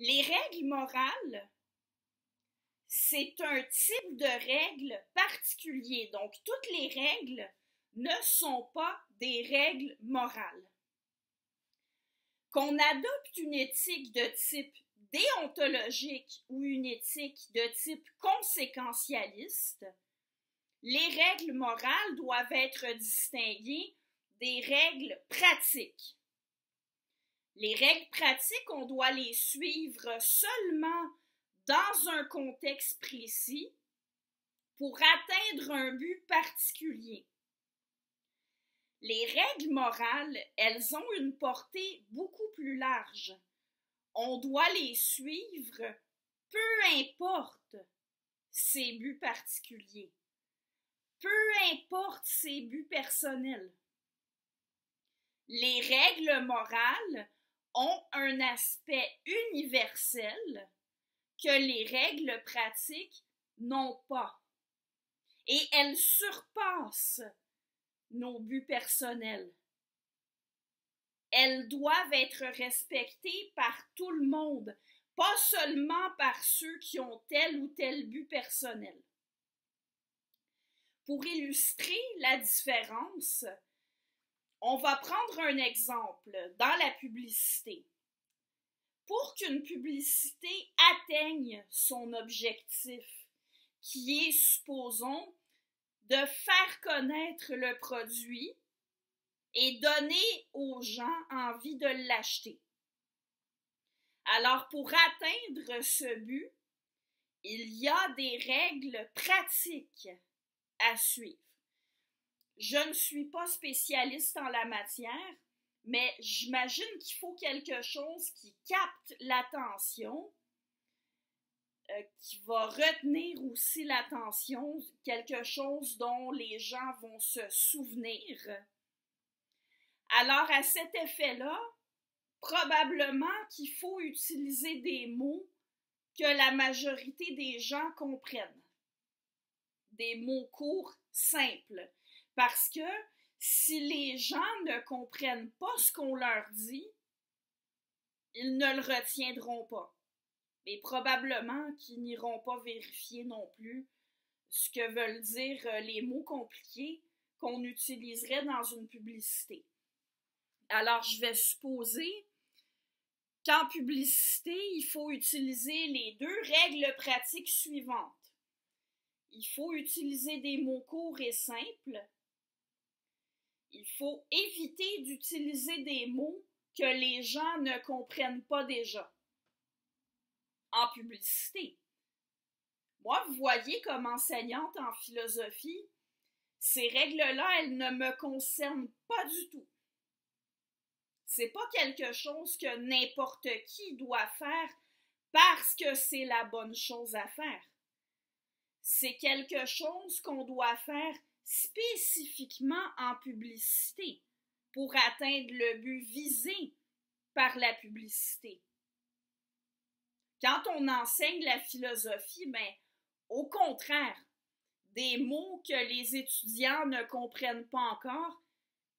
Les règles morales, c'est un type de règle particulier. Donc, toutes les règles ne sont pas des règles morales. Qu'on adopte une éthique de type déontologique ou une éthique de type conséquentialiste, les règles morales doivent être distinguées des règles pratiques. Les règles pratiques, on doit les suivre seulement dans un contexte précis pour atteindre un but particulier. Les règles morales, elles ont une portée beaucoup plus large. On doit les suivre, peu importe ses buts particuliers, peu importe ses buts personnels. Les règles morales ont un aspect universel que les règles pratiques n'ont pas. Et elles surpassent nos buts personnels. Elles doivent être respectées par tout le monde, pas seulement par ceux qui ont tel ou tel but personnel. Pour illustrer la différence, on va prendre un exemple dans la publicité. Pour qu'une publicité atteigne son objectif, qui est, supposons, de faire connaître le produit et donner aux gens envie de l'acheter. Alors, pour atteindre ce but, il y a des règles pratiques à suivre. Je ne suis pas spécialiste en la matière, mais j'imagine qu'il faut quelque chose qui capte l'attention, qui va retenir aussi l'attention, quelque chose dont les gens vont se souvenir. Alors, à cet effet-là, probablement qu'il faut utiliser des mots que la majorité des gens comprennent. Des mots courts, simples. Parce que si les gens ne comprennent pas ce qu'on leur dit, ils ne le retiendront pas. Et probablement qu'ils n'iront pas vérifier non plus ce que veulent dire les mots compliqués qu'on utiliserait dans une publicité. Alors, je vais supposer qu'en publicité, il faut utiliser les deux règles pratiques suivantes. Il faut utiliser des mots courts et simples. Il faut éviter d'utiliser des mots que les gens ne comprennent pas déjà en publicité. Moi, vous voyez, comme enseignante en philosophie, ces règles-là, elles ne me concernent pas du tout. C'est pas quelque chose que n'importe qui doit faire parce que c'est la bonne chose à faire. C'est quelque chose qu'on doit faire spécifiquement en publicité pour atteindre le but visé par la publicité. Quand on enseigne la philosophie, ben, au contraire, des mots que les étudiants ne comprennent pas encore,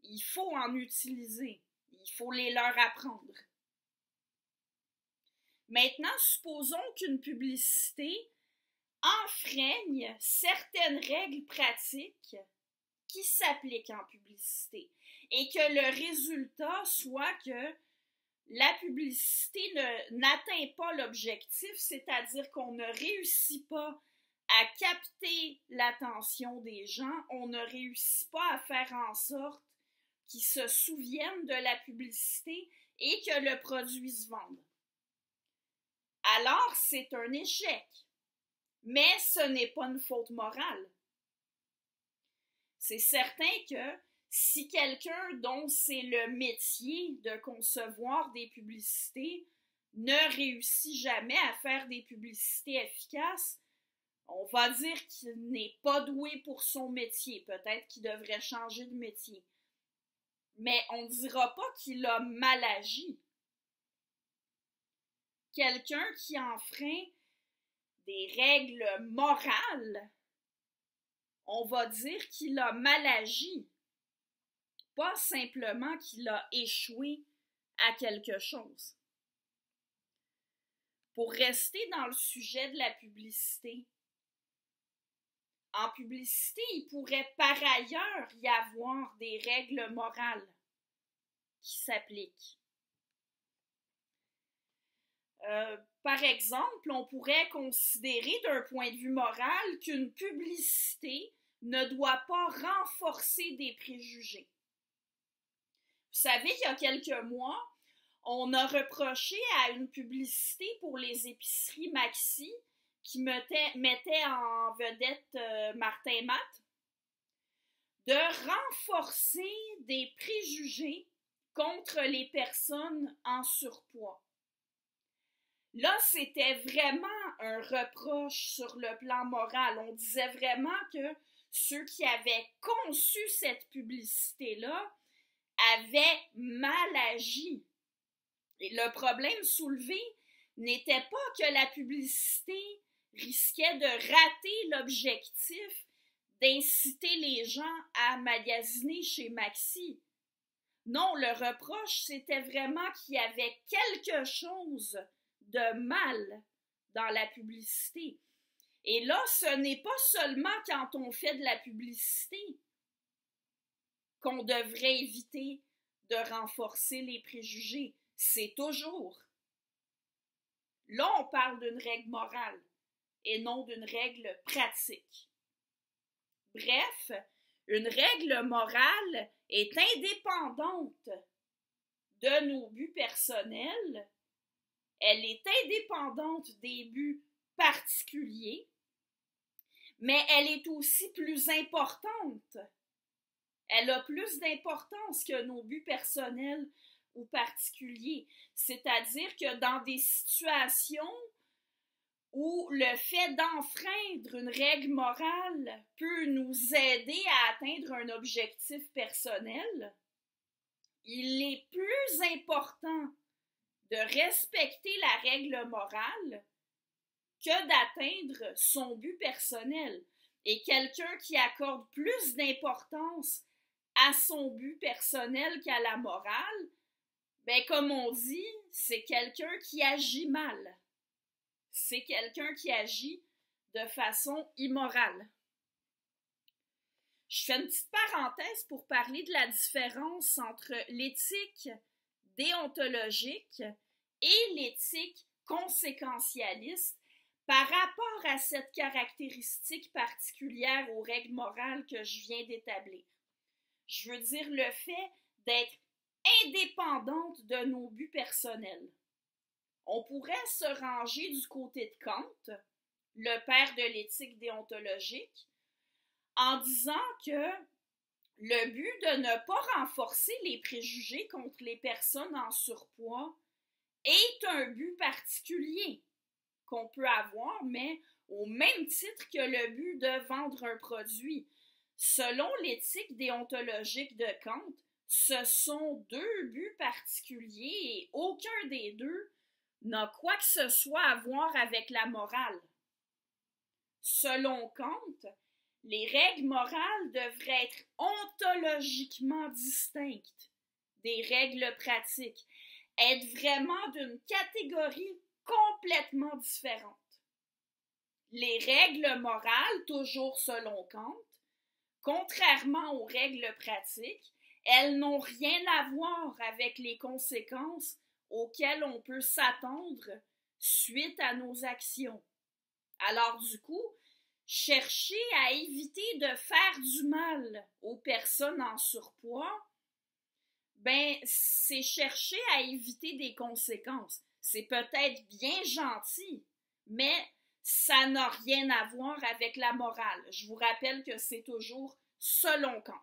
il faut en utiliser. Il faut les leur apprendre. Maintenant, supposons qu'une publicité enfreigne certaines règles pratiques qui s'appliquent en publicité et que le résultat soit que la publicité n'atteint pas l'objectif, c'est-à-dire qu'on ne réussit pas à capter l'attention des gens, on ne réussit pas à faire en sorte qu'ils se souviennent de la publicité et que le produit se vende. Alors, c'est un échec. Mais ce n'est pas une faute morale. C'est certain que si quelqu'un dont c'est le métier de concevoir des publicités ne réussit jamais à faire des publicités efficaces, on va dire qu'il n'est pas doué pour son métier. Peut-être qu'il devrait changer de métier. Mais on ne dira pas qu'il a mal agi. Quelqu'un qui enfreint des règles morales, on va dire qu'il a mal agi, pas simplement qu'il a échoué à quelque chose. Pour rester dans le sujet de la publicité, en publicité, il pourrait par ailleurs y avoir des règles morales qui s'appliquent. Par exemple, on pourrait considérer d'un point de vue moral qu'une publicité ne doit pas renforcer des préjugés. Vous savez, il y a quelques mois, on a reproché à une publicité pour les épiceries Maxi qui mettait en vedette Martin Matt de renforcer des préjugés contre les personnes en surpoids. Là, c'était vraiment un reproche sur le plan moral. On disait vraiment que ceux qui avaient conçu cette publicité-là avaient mal agi. Et le problème soulevé n'était pas que la publicité risquait de rater l'objectif d'inciter les gens à magasiner chez Maxi. Non, le reproche, c'était vraiment qu'il y avait quelque chose de mal dans la publicité. Et là, ce n'est pas seulement quand on fait de la publicité qu'on devrait éviter de renforcer les préjugés. C'est toujours. Là, on parle d'une règle morale et non d'une règle pratique. Bref, une règle morale est indépendante de nos buts personnels. Elle est indépendante des buts particuliers, mais elle est aussi plus importante. Elle a plus d'importance que nos buts personnels ou particuliers. C'est-à-dire que dans des situations où le fait d'enfreindre une règle morale peut nous aider à atteindre un objectif personnel, il est plus important de respecter la règle morale que d'atteindre son but personnel. Et quelqu'un qui accorde plus d'importance à son but personnel qu'à la morale, ben comme on dit, c'est quelqu'un qui agit mal. C'est quelqu'un qui agit de façon immorale. Je fais une petite parenthèse pour parler de la différence entre l'éthique déontologique et l'éthique conséquentialiste par rapport à cette caractéristique particulière aux règles morales que je viens d'établir. Je veux dire le fait d'être indépendante de nos buts personnels. On pourrait se ranger du côté de Kant, le père de l'éthique déontologique, en disant que le but de ne pas renforcer les préjugés contre les personnes en surpoids est un but particulier qu'on peut avoir, mais au même titre que le but de vendre un produit. Selon l'éthique déontologique de Kant, ce sont deux buts particuliers et aucun des deux n'a quoi que ce soit à voir avec la morale. Selon Kant, les règles morales devraient être ontologiquement distinctes des règles pratiques, être vraiment d'une catégorie complètement différente. Les règles morales, toujours selon Kant, contrairement aux règles pratiques, elles n'ont rien à voir avec les conséquences auxquelles on peut s'attendre suite à nos actions. Alors du coup, chercher à éviter de faire du mal aux personnes en surpoids, ben c'est chercher à éviter des conséquences. C'est peut-être bien gentil, mais ça n'a rien à voir avec la morale. Je vous rappelle que c'est toujours selon Kant.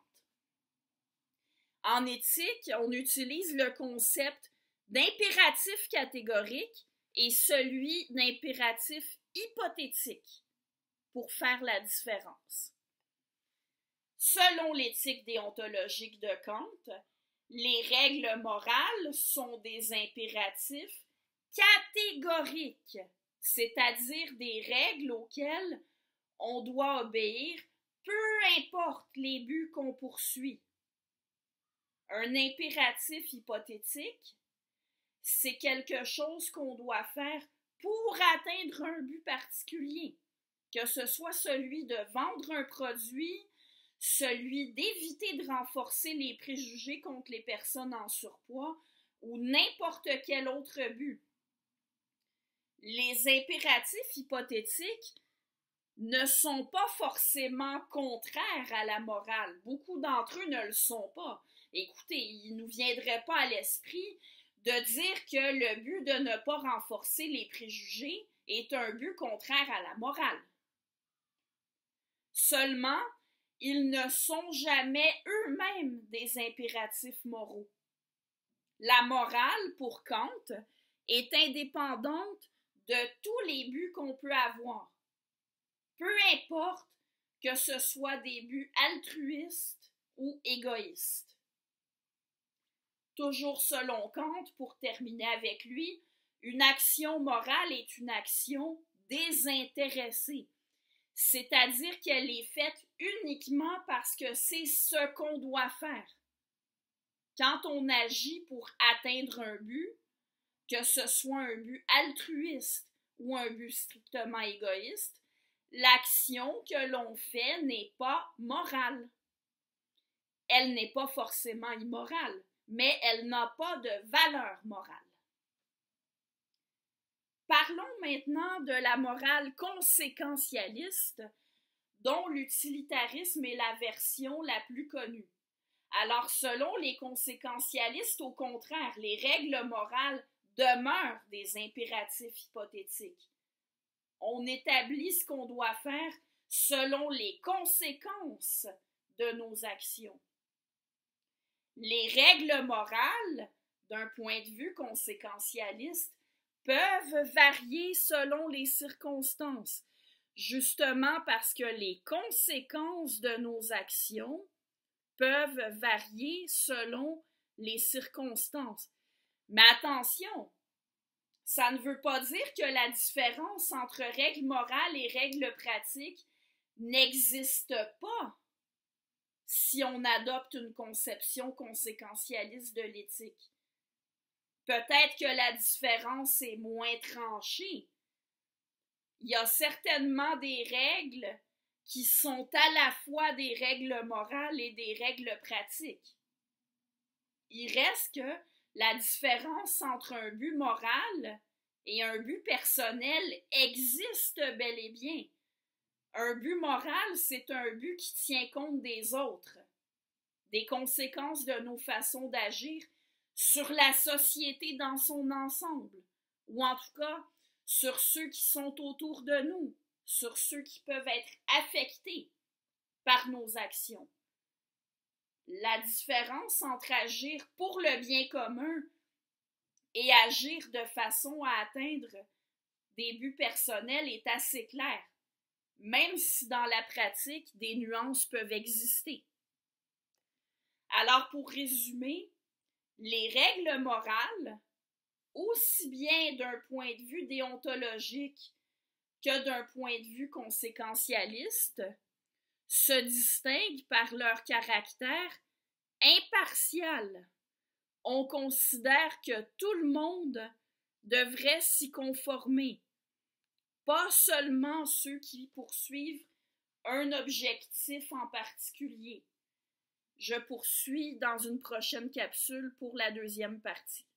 En éthique, on utilise le concept d'impératif catégorique et celui d'impératif hypothétique pour faire la différence. Selon l'éthique déontologique de Kant, les règles morales sont des impératifs catégoriques, c'est-à-dire des règles auxquelles on doit obéir, peu importe les buts qu'on poursuit. Un impératif hypothétique, c'est quelque chose qu'on doit faire pour atteindre un but particulier, que ce soit celui de vendre un produit, celui d'éviter de renforcer les préjugés contre les personnes en surpoids ou n'importe quel autre but. Les impératifs hypothétiques ne sont pas forcément contraires à la morale. Beaucoup d'entre eux ne le sont pas. Écoutez, il ne nous viendrait pas à l'esprit de dire que le but de ne pas renforcer les préjugés est un but contraire à la morale. Seulement, ils ne sont jamais eux-mêmes des impératifs moraux. La morale, pour Kant, est indépendante de tous les buts qu'on peut avoir. Peu importe que ce soit des buts altruistes ou égoïstes. Toujours selon Kant, pour terminer avec lui, une action morale est une action désintéressée, c'est-à-dire qu'elle est faite uniquement parce que c'est ce qu'on doit faire. Quand on agit pour atteindre un but, que ce soit un but altruiste ou un but strictement égoïste, l'action que l'on fait n'est pas morale. Elle n'est pas forcément immorale, mais elle n'a pas de valeur morale. Parlons maintenant de la morale conséquentialiste, dont l'utilitarisme est la version la plus connue. Alors, selon les conséquentialistes, au contraire, les règles morales demeurent des impératifs hypothétiques. On établit ce qu'on doit faire selon les conséquences de nos actions. Les règles morales, d'un point de vue conséquentialiste, peuvent varier selon les circonstances, justement parce que les conséquences de nos actions peuvent varier selon les circonstances. Mais attention, ça ne veut pas dire que la différence entre règles morales et règles pratiques n'existe pas si on adopte une conception conséquentialiste de l'éthique. Peut-être que la différence est moins tranchée. Il y a certainement des règles qui sont à la fois des règles morales et des règles pratiques. Il reste que la différence entre un but moral et un but personnel existe bel et bien. Un but moral, c'est un but qui tient compte des autres, des conséquences de nos façons d'agir sur la société dans son ensemble, ou en tout cas sur ceux qui sont autour de nous, sur ceux qui peuvent être affectés par nos actions. La différence entre agir pour le bien commun et agir de façon à atteindre des buts personnels est assez claire, même si dans la pratique, des nuances peuvent exister. Alors, pour résumer, les règles morales, aussi bien d'un point de vue déontologique que d'un point de vue conséquentialiste, se distinguent par leur caractère impartial. On considère que tout le monde devrait s'y conformer, pas seulement ceux qui poursuivent un objectif en particulier. Je poursuis dans une prochaine capsule pour la deuxième partie.